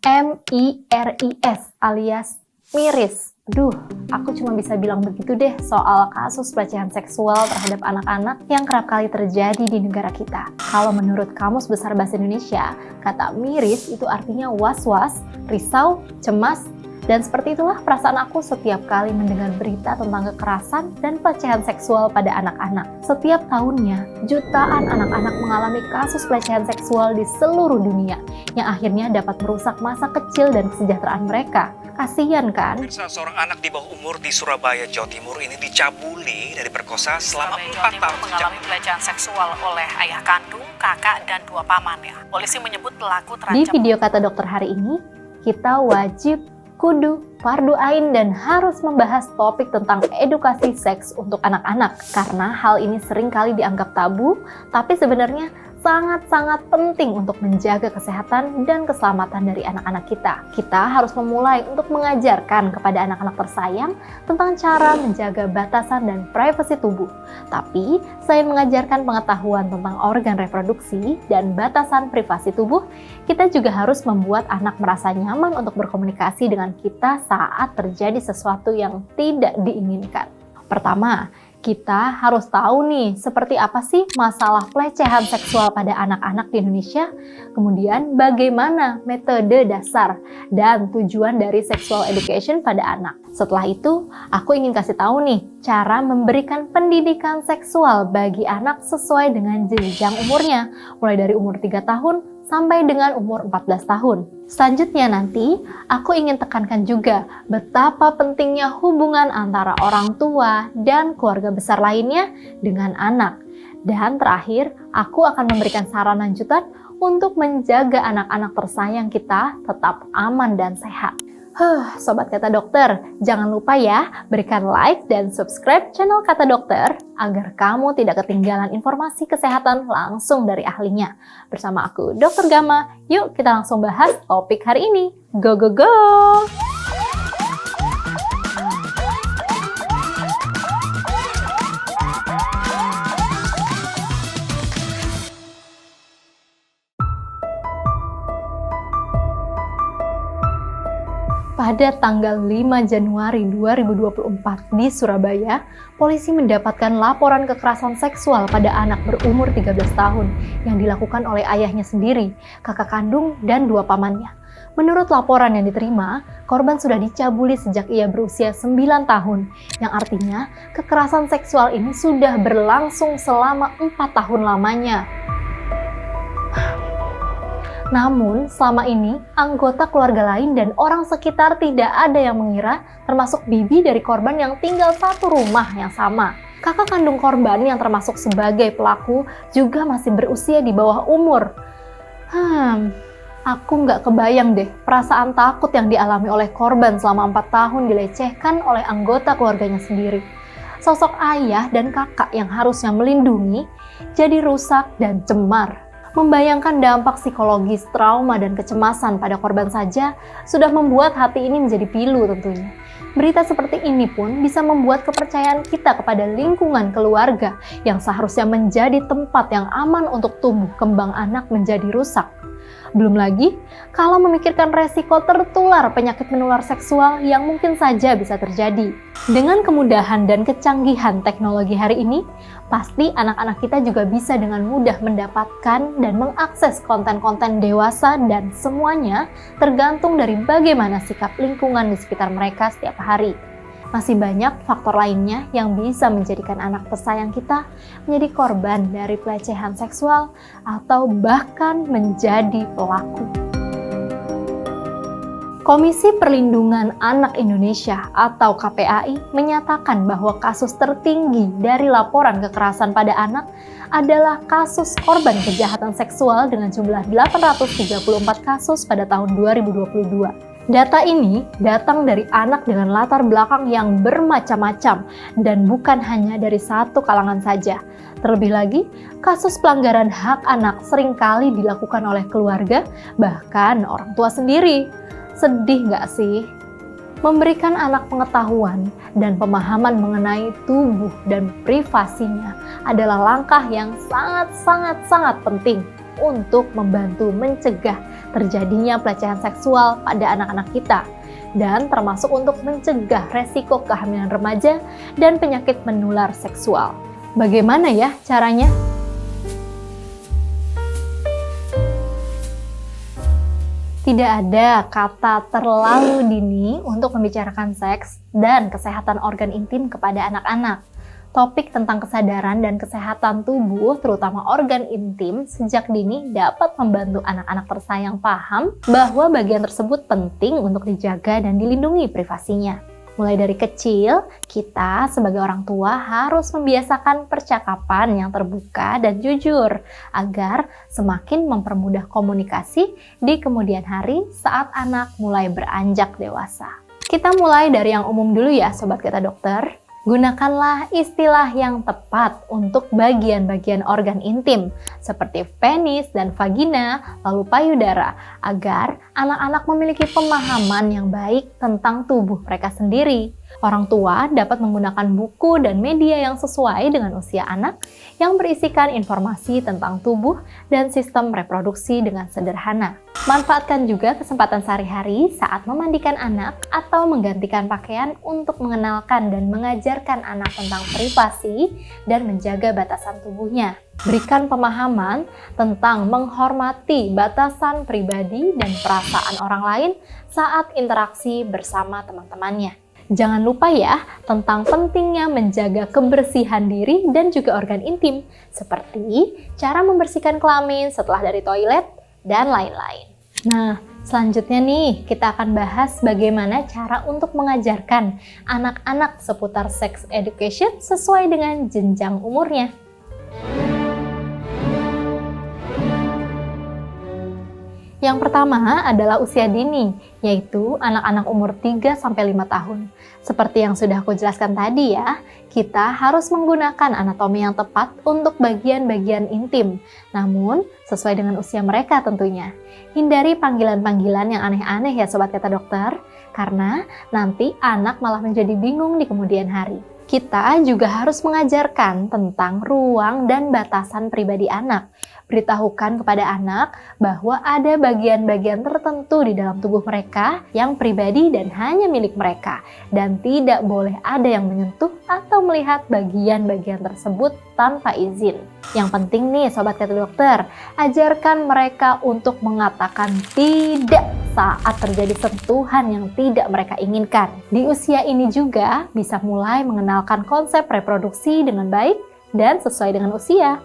MIRIS alias miris. Duh, aku cuma bisa bilang begitu deh soal kasus pelecehan seksual terhadap anak-anak yang kerap kali terjadi di negara kita. Kalau menurut Kamus Besar Bahasa Indonesia, kata miris itu artinya was-was, risau, cemas, dan seperti itulah perasaan aku setiap kali mendengar berita tentang kekerasan dan pelecehan seksual pada anak-anak. Setiap tahunnya, jutaan anak-anak mengalami kasus pelecehan seksual di seluruh dunia yang akhirnya dapat merusak masa kecil dan kesejahteraan mereka. Kasian kan? Seorang anak di bawah umur di Surabaya, Jawa Timur ini dicabuli dari perkosa selama 4 tahun mengalami pelecehan seksual oleh ayah kandung, kakak, dan 2 pamannya. Polisi menyebut pelaku terancam. Di video kata dokter hari ini, kita wajib, kudu, fardu ain dan harus membahas topik tentang edukasi seks untuk anak-anak. Karena hal ini sering kali dianggap tabu, tapi sebenarnya sangat-sangat penting untuk menjaga kesehatan dan keselamatan dari anak-anak kita. Kita harus memulai untuk mengajarkan kepada anak-anak tersayang tentang cara menjaga batasan dan privasi tubuh. Tapi, selain mengajarkan pengetahuan tentang organ reproduksi dan batasan privasi tubuh, kita juga harus membuat anak merasa nyaman untuk berkomunikasi dengan kita saat terjadi sesuatu yang tidak diinginkan. Pertama, kita harus tahu nih, seperti apa sih masalah pelecehan seksual pada anak-anak di Indonesia, kemudian bagaimana metode dasar dan tujuan dari sexual education pada anak. Setelah itu, aku ingin kasih tahu nih, cara memberikan pendidikan seksual bagi anak sesuai dengan jenjang umurnya, mulai dari umur 3 tahun sampai dengan umur 14 tahun. Selanjutnya nanti, aku ingin tekankan juga betapa pentingnya hubungan antara orang tua dan keluarga besar lainnya dengan anak. Dan terakhir, aku akan memberikan saran lanjutan untuk menjaga anak-anak tersayang kita tetap aman dan sehat. Sobat Kata Dokter, jangan lupa ya berikan like dan subscribe channel Kata Dokter agar kamu tidak ketinggalan informasi kesehatan langsung dari ahlinya. Bersama aku Dr. Gama, yuk kita langsung bahas topik hari ini. Go go go! Pada tanggal 5 Januari 2024 di Surabaya, polisi mendapatkan laporan kekerasan seksual pada anak berumur 13 tahun yang dilakukan oleh ayahnya sendiri, kakak kandung, dan 2 pamannya. Menurut laporan yang diterima, korban sudah dicabuli sejak ia berusia 9 tahun, yang artinya kekerasan seksual ini sudah berlangsung selama 4 tahun lamanya. Namun, selama ini, anggota keluarga lain dan orang sekitar tidak ada yang mengira, termasuk bibi dari korban yang tinggal satu rumah yang sama. Kakak kandung korban yang termasuk sebagai pelaku juga masih berusia di bawah umur. Aku nggak kebayang deh perasaan takut yang dialami oleh korban selama 4 tahun dilecehkan oleh anggota keluarganya sendiri. Sosok ayah dan kakak yang harusnya melindungi, jadi rusak dan cemar. Membayangkan dampak psikologis, trauma, dan kecemasan pada korban saja sudah membuat hati ini menjadi pilu tentunya. Berita seperti ini pun bisa membuat kepercayaan kita kepada lingkungan keluarga yang seharusnya menjadi tempat yang aman untuk tumbuh kembang anak menjadi rusak. Belum lagi, kalau memikirkan resiko tertular penyakit menular seksual yang mungkin saja bisa terjadi. Dengan kemudahan dan kecanggihan teknologi hari ini, pasti anak-anak kita juga bisa dengan mudah mendapatkan dan mengakses konten-konten dewasa dan semuanya tergantung dari bagaimana sikap lingkungan di sekitar mereka setiap hari. Masih banyak faktor lainnya yang bisa menjadikan anak tersayang kita menjadi korban dari pelecehan seksual atau bahkan menjadi pelaku. Komisi Perlindungan Anak Indonesia atau KPAI menyatakan bahwa kasus tertinggi dari laporan kekerasan pada anak adalah kasus korban kejahatan seksual dengan jumlah 834 kasus pada tahun 2022. Data ini datang dari anak dengan latar belakang yang bermacam-macam dan bukan hanya dari satu kalangan saja. Terlebih lagi, kasus pelanggaran hak anak seringkali dilakukan oleh keluarga, bahkan orang tua sendiri. Sedih nggak sih? Memberikan anak pengetahuan dan pemahaman mengenai tubuh dan privasinya adalah langkah yang sangat penting. untuk membantu mencegah terjadinya pelecehan seksual pada anak-anak kita, dan termasuk untuk mencegah resiko kehamilan remaja dan penyakit menular seksual. Bagaimana ya caranya? Tidak ada kata terlalu dini untuk membicarakan seks dan kesehatan organ intim kepada anak-anak. Topik tentang kesadaran dan kesehatan tubuh, terutama organ intim, sejak dini dapat membantu anak-anak tersayang paham bahwa bagian tersebut penting untuk dijaga dan dilindungi privasinya. Mulai dari kecil, kita sebagai orang tua harus membiasakan percakapan yang terbuka dan jujur agar semakin mempermudah komunikasi di kemudian hari saat anak mulai beranjak dewasa. Kita mulai dari yang umum dulu ya Sobat Kata Dokter. Gunakanlah istilah yang tepat untuk bagian-bagian organ intim seperti penis dan vagina, lalu payudara, agar anak-anak memiliki pemahaman yang baik tentang tubuh mereka sendiri. Orang tua dapat menggunakan buku dan media yang sesuai dengan usia anak yang berisikan informasi tentang tubuh dan sistem reproduksi dengan sederhana. Manfaatkan juga kesempatan sehari-hari saat memandikan anak atau menggantikan pakaian untuk mengenalkan dan mengajarkan anak tentang privasi dan menjaga batasan tubuhnya. Berikan pemahaman tentang menghormati batasan pribadi dan perasaan orang lain saat interaksi bersama teman-temannya. Jangan lupa ya tentang pentingnya menjaga kebersihan diri dan juga organ intim, seperti cara membersihkan kelamin setelah dari toilet dan lain-lain. Nah, selanjutnya nih kita akan bahas bagaimana cara untuk mengajarkan anak-anak seputar sex education sesuai dengan jenjang umurnya. Yang pertama adalah usia dini, yaitu anak-anak umur 3-5 tahun. Seperti yang sudah aku jelaskan tadi ya, kita harus menggunakan anatomi yang tepat untuk bagian-bagian intim, namun sesuai dengan usia mereka tentunya. Hindari panggilan-panggilan yang aneh-aneh ya Sobat Kata Dokter, karena nanti anak malah menjadi bingung di kemudian hari. Kita juga harus mengajarkan tentang ruang dan batasan pribadi anak. Beritahukan kepada anak bahwa ada bagian-bagian tertentu di dalam tubuh mereka yang pribadi dan hanya milik mereka, dan tidak boleh ada yang menyentuh atau melihat bagian-bagian tersebut tanpa izin. Yang penting nih Sobat Kata Dokter, ajarkan mereka untuk mengatakan tidak saat terjadi sentuhan yang tidak mereka inginkan. Di usia ini juga bisa mulai mengenalkan konsep reproduksi dengan baik dan sesuai dengan usia.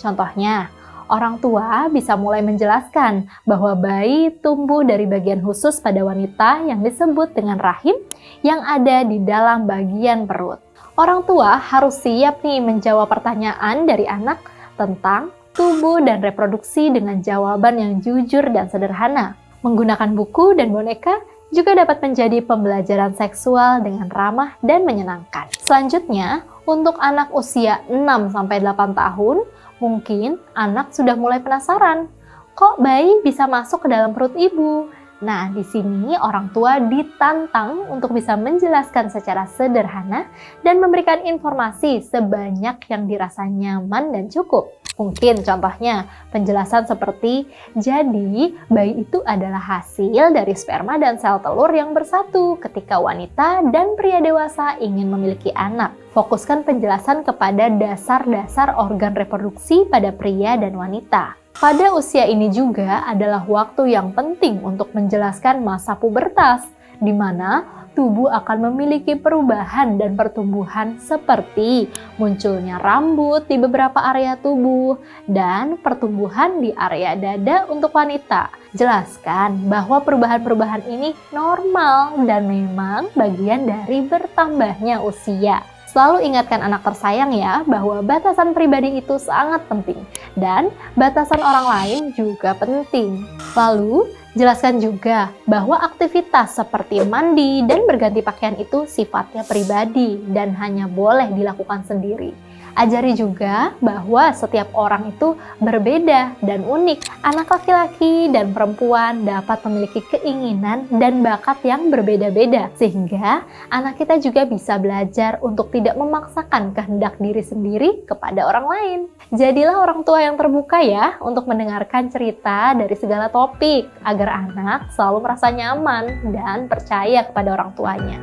Contohnya, orang tua bisa mulai menjelaskan bahwa bayi tumbuh dari bagian khusus pada wanita yang disebut dengan rahim yang ada di dalam bagian perut. Orang tua harus siap nih menjawab pertanyaan dari anak tentang tubuh dan reproduksi dengan jawaban yang jujur dan sederhana. Menggunakan buku dan boneka juga dapat menjadi pembelajaran seksual dengan ramah dan menyenangkan. Selanjutnya, untuk anak usia 6-8 tahun, mungkin anak sudah mulai penasaran, kok bayi bisa masuk ke dalam perut ibu? Nah, di sini orang tua ditantang untuk bisa menjelaskan secara sederhana dan memberikan informasi sebanyak yang dirasa nyaman dan cukup. Mungkin contohnya penjelasan seperti, jadi bayi itu adalah hasil dari sperma dan sel telur yang bersatu ketika wanita dan pria dewasa ingin memiliki anak. Fokuskan penjelasan kepada dasar-dasar organ reproduksi pada pria dan wanita. Pada usia ini juga adalah waktu yang penting untuk menjelaskan masa pubertas, di mana tubuh akan memiliki perubahan dan pertumbuhan seperti munculnya rambut di beberapa area tubuh dan pertumbuhan di area dada untuk wanita. Jelaskan bahwa perubahan-perubahan ini normal dan memang bagian dari bertambahnya usia. Selalu ingatkan anak tersayang ya bahwa batasan pribadi itu sangat penting dan batasan orang lain juga penting. Lalu, jelaskan juga bahwa aktivitas seperti mandi dan berganti pakaian itu sifatnya pribadi dan hanya boleh dilakukan sendiri. Ajari juga bahwa setiap orang itu berbeda dan unik. Anak laki-laki dan perempuan dapat memiliki keinginan dan bakat yang berbeda-beda, sehingga anak kita juga bisa belajar untuk tidak memaksakan kehendak diri sendiri kepada orang lain. Jadilah orang tua yang terbuka ya untuk mendengarkan cerita dari segala topik, agar anak selalu merasa nyaman dan percaya kepada orang tuanya.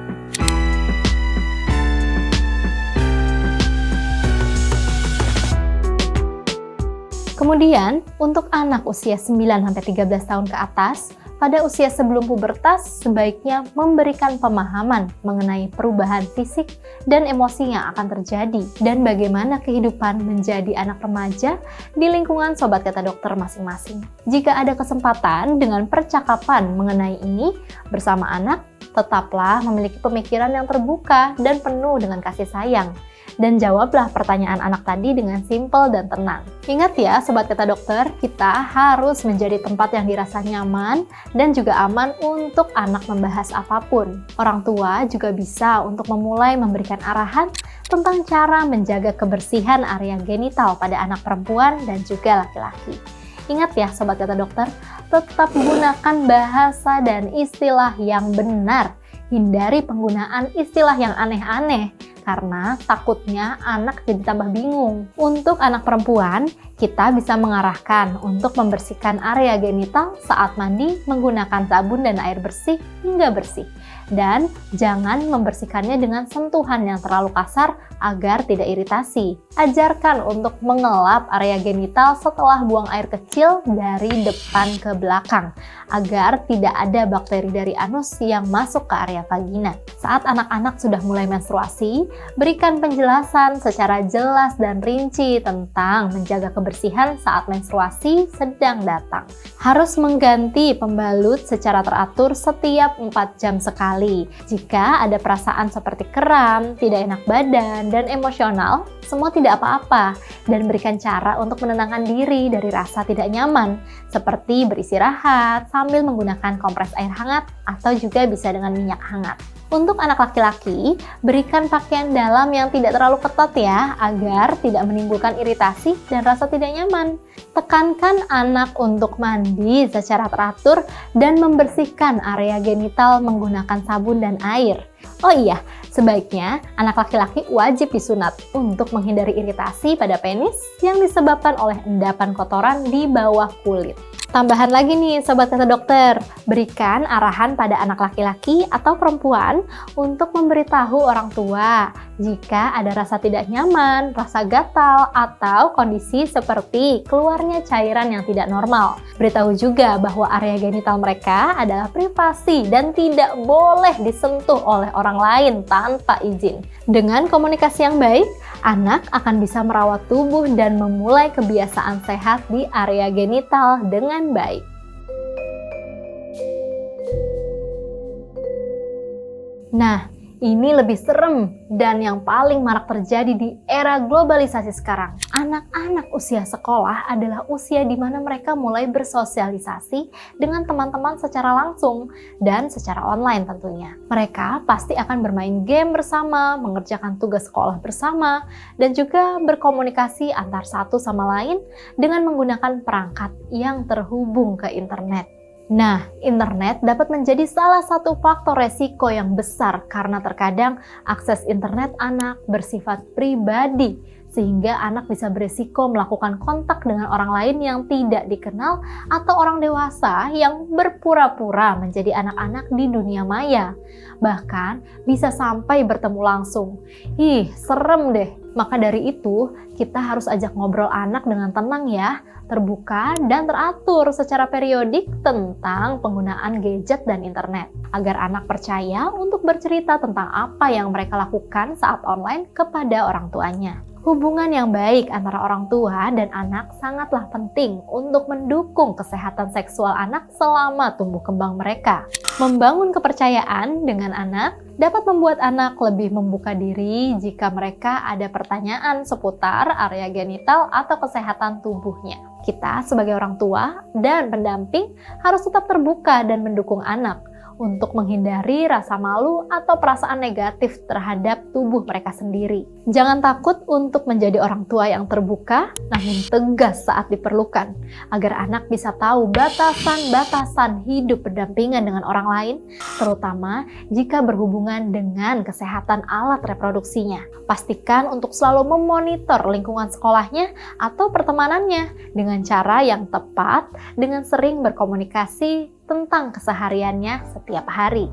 Kemudian, untuk anak usia 9-13 tahun ke atas, pada usia sebelum pubertas, sebaiknya memberikan pemahaman mengenai perubahan fisik dan emosi yang akan terjadi, dan bagaimana kehidupan menjadi anak remaja di lingkungan Sobat Kata Dokter masing-masing. Jika ada kesempatan dengan percakapan mengenai ini bersama anak, tetaplah memiliki pemikiran yang terbuka dan penuh dengan kasih sayang. Dan jawablah pertanyaan anak tadi dengan simpel dan tenang. Ingat ya Sobat Kata Dokter, kita harus menjadi tempat yang dirasa nyaman dan juga aman untuk anak membahas apapun. Orang tua juga bisa untuk memulai memberikan arahan tentang cara menjaga kebersihan area genital pada anak perempuan dan juga laki-laki. Ingat ya Sobat Kata Dokter, tetap gunakan bahasa dan istilah yang benar. Hindari penggunaan istilah yang aneh-aneh, karena takutnya anak jadi tambah bingung. Untuk anak perempuan, kita bisa mengarahkan untuk membersihkan area genital saat mandi menggunakan sabun dan air bersih hingga bersih. Dan jangan membersihkannya dengan sentuhan yang terlalu kasar agar tidak iritasi. Ajarkan untuk mengelap area genital setelah buang air kecil dari depan ke belakang, agar tidak ada bakteri dari anus yang masuk ke area vagina. Saat anak-anak sudah mulai menstruasi, berikan penjelasan secara jelas dan rinci tentang menjaga kebersihan saat menstruasi sedang datang. Harus mengganti pembalut secara teratur setiap 4 jam sekali. Jika ada perasaan seperti kram, tidak enak badan, dan emosional, semua tidak apa-apa, dan berikan cara untuk menenangkan diri dari rasa tidak nyaman, seperti beristirahat sambil menggunakan kompres air hangat atau juga bisa dengan minyak hangat. Untuk anak laki-laki, berikan pakaian dalam yang tidak terlalu ketat ya, agar tidak menimbulkan iritasi dan rasa tidak nyaman. Tekankan anak untuk mandi secara teratur dan membersihkan area genital menggunakan sabun dan air. Oh iya, sebaiknya anak laki-laki wajib disunat untuk menghindari iritasi pada penis yang disebabkan oleh endapan kotoran di bawah kulit. Tambahan lagi nih Sobat Kata Dokter, berikan arahan pada anak laki-laki atau perempuan untuk memberitahu orang tua jika ada rasa tidak nyaman, rasa gatal, atau kondisi seperti keluarnya cairan yang tidak normal. Beritahu juga bahwa area genital mereka adalah privasi dan tidak boleh disentuh oleh orang lain tanpa izin. Dengan komunikasi yang baik, anak akan bisa merawat tubuh dan memulai kebiasaan sehat di area genital dengan baik. Nah, ini lebih serem dan yang paling marak terjadi di era globalisasi sekarang. Anak-anak usia sekolah adalah usia di mana mereka mulai bersosialisasi dengan teman-teman secara langsung dan secara online tentunya. Mereka pasti akan bermain game bersama, mengerjakan tugas sekolah bersama, dan juga berkomunikasi antar satu sama lain dengan menggunakan perangkat yang terhubung ke internet. Nah, internet dapat menjadi salah satu faktor resiko yang besar karena terkadang akses internet anak bersifat pribadi, sehingga anak bisa beresiko melakukan kontak dengan orang lain yang tidak dikenal atau orang dewasa yang berpura-pura menjadi anak-anak di dunia maya. Bahkan bisa sampai bertemu langsung. Ih, serem deh. Maka dari itu, kita harus ajak ngobrol anak dengan tenang ya, terbuka dan teratur secara periodik tentang penggunaan gadget dan internet, agar anak percaya untuk bercerita tentang apa yang mereka lakukan saat online kepada orang tuanya. Hubungan yang baik antara orang tua dan anak sangatlah penting untuk mendukung kesehatan seksual anak selama tumbuh kembang mereka. Membangun kepercayaan dengan anak dapat membuat anak lebih membuka diri jika mereka ada pertanyaan seputar area genital atau kesehatan tubuhnya. Kita sebagai orang tua dan pendamping harus tetap terbuka dan mendukung anak untuk menghindari rasa malu atau perasaan negatif terhadap tubuh mereka sendiri. Jangan takut untuk menjadi orang tua yang terbuka, namun tegas saat diperlukan, agar anak bisa tahu batasan-batasan hidup berdampingan dengan orang lain, terutama jika berhubungan dengan kesehatan alat reproduksinya. Pastikan untuk selalu memonitor lingkungan sekolahnya atau pertemanannya dengan cara yang tepat, dengan sering berkomunikasi tentang kesehariannya setiap hari.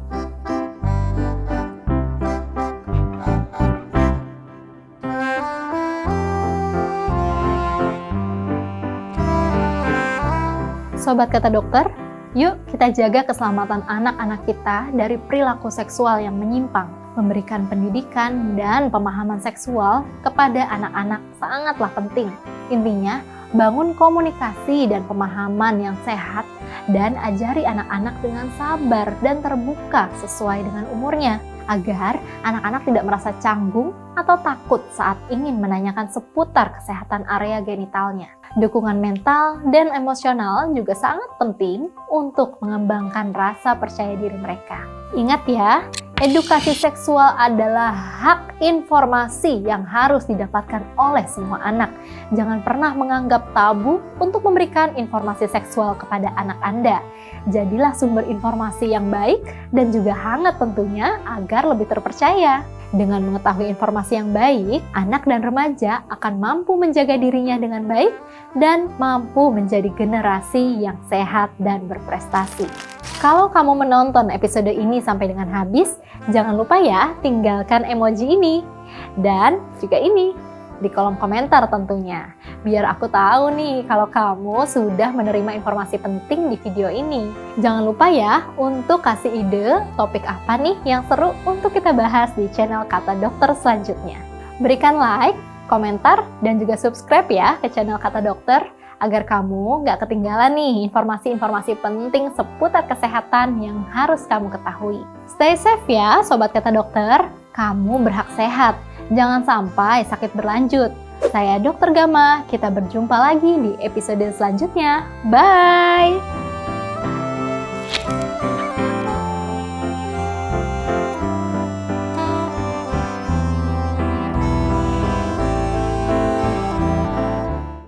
Sobat Kata Dokter, yuk kita jaga keselamatan anak-anak kita dari perilaku seksual yang menyimpang. Memberikan pendidikan dan pemahaman seksual kepada anak-anak sangatlah penting. Intinya, bangun komunikasi dan pemahaman yang sehat dan ajari anak-anak dengan sabar dan terbuka sesuai dengan umurnya, agar anak-anak tidak merasa canggung atau takut saat ingin menanyakan seputar kesehatan area genitalnya. Dukungan mental dan emosional juga sangat penting untuk mengembangkan rasa percaya diri mereka. Ingat ya, edukasi seksual adalah hak informasi yang harus didapatkan oleh semua anak. Jangan pernah menganggap tabu untuk memberikan informasi seksual kepada anak Anda. Jadilah sumber informasi yang baik dan juga hangat tentunya agar lebih terpercaya. Dengan mengetahui informasi yang baik, anak dan remaja akan mampu menjaga dirinya dengan baik dan mampu menjadi generasi yang sehat dan berprestasi. Kalau kamu menonton episode ini sampai dengan habis, jangan lupa ya tinggalkan emoji ini dan juga ini di kolom komentar tentunya. Biar aku tahu nih kalau kamu sudah menerima informasi penting di video ini. Jangan lupa ya untuk kasih ide topik apa nih yang seru untuk kita bahas di channel Kata Dokter selanjutnya. Berikan like, komentar, dan juga subscribe ya ke channel Kata Dokter agar kamu nggak ketinggalan nih informasi-informasi penting seputar kesehatan yang harus kamu ketahui. Stay safe ya Sobat Kata Dokter, kamu berhak sehat. Jangan sampai sakit berlanjut. Saya Dr. Gama, kita berjumpa lagi di episode selanjutnya. Bye!